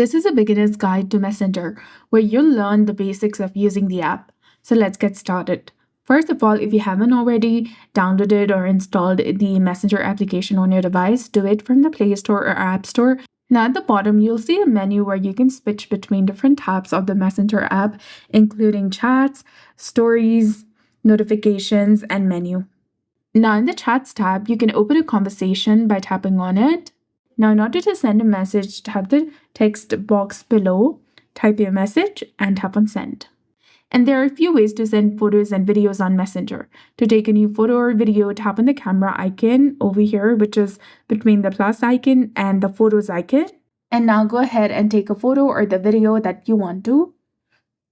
This is a beginner's guide to Messenger, where you'll learn the basics of using the app. So let's get started. First of all, if you haven't already downloaded or installed the Messenger application on your device, do it from the Play Store or App Store. Now at the bottom, you'll see a menu where you can switch between different tabs of the Messenger app, including chats, stories, notifications, and menu. Now in the Chats tab, you can open a conversation by tapping on it. Now, in order to send a message, tap the text box below, type your message, and tap on send. And there are a few ways to send photos and videos on Messenger. To take a new photo or video, tap on the camera icon over here, which is between the plus icon and the photos icon. And now go ahead and take a photo or the video that you want to.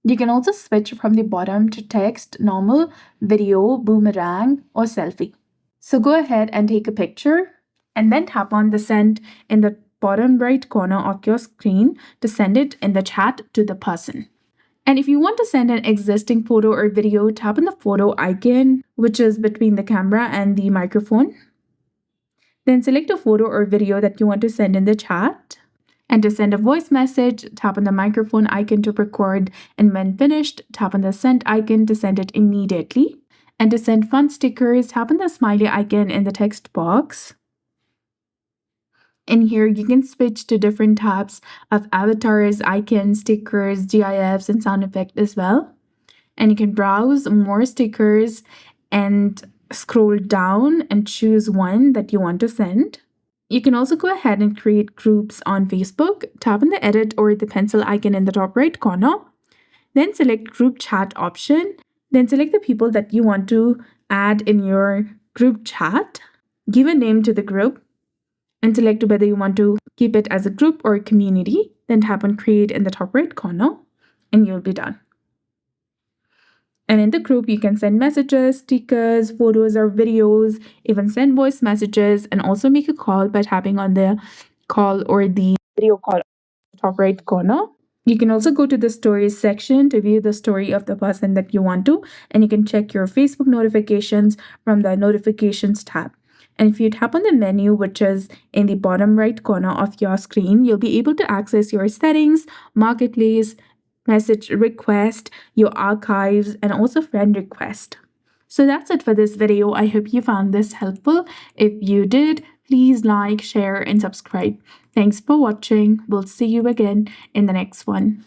You can also switch from the bottom to text, normal, video, boomerang, or selfie. So go ahead and take a picture, and then tap on the send in the bottom right corner of your screen to send it in the chat to the person. And if you want to send an existing photo or video, tap on the photo icon, which is between the camera and the microphone. Then select a photo or video that you want to send in the chat. And to send a voice message, tap on the microphone icon to record, and when finished, tap on the send icon to send it immediately. And to send fun stickers, tap on the smiley icon in the text box. In here, you can switch to different tabs of avatars, icons, stickers, GIFs, and sound effects as well. And you can browse more stickers and scroll down and choose one that you want to send. You can also go ahead and create groups on Facebook. Tap on the edit or the pencil icon in the top right corner. Then select group chat option. Then select the people that you want to add in your group chat. Give a name to the group, and select whether you want to keep it as a group or a community. Then tap on create in the top right corner, and you'll be done. And in the group, you can send messages, stickers, photos, or videos, even send voice messages, and also make a call by tapping on the call or the video call in the top right corner. You can also go to the stories section to view the story of the person that you want to, and you can check your Facebook notifications from the notifications tab. And if you tap on the menu, which is in the bottom right corner of your screen, you'll be able to access your settings, marketplace, message request, your archives, and also friend request. So that's it for this video. I hope you found this helpful. If you did, please like, share, and subscribe. Thanks for watching. We'll see you again in the next one.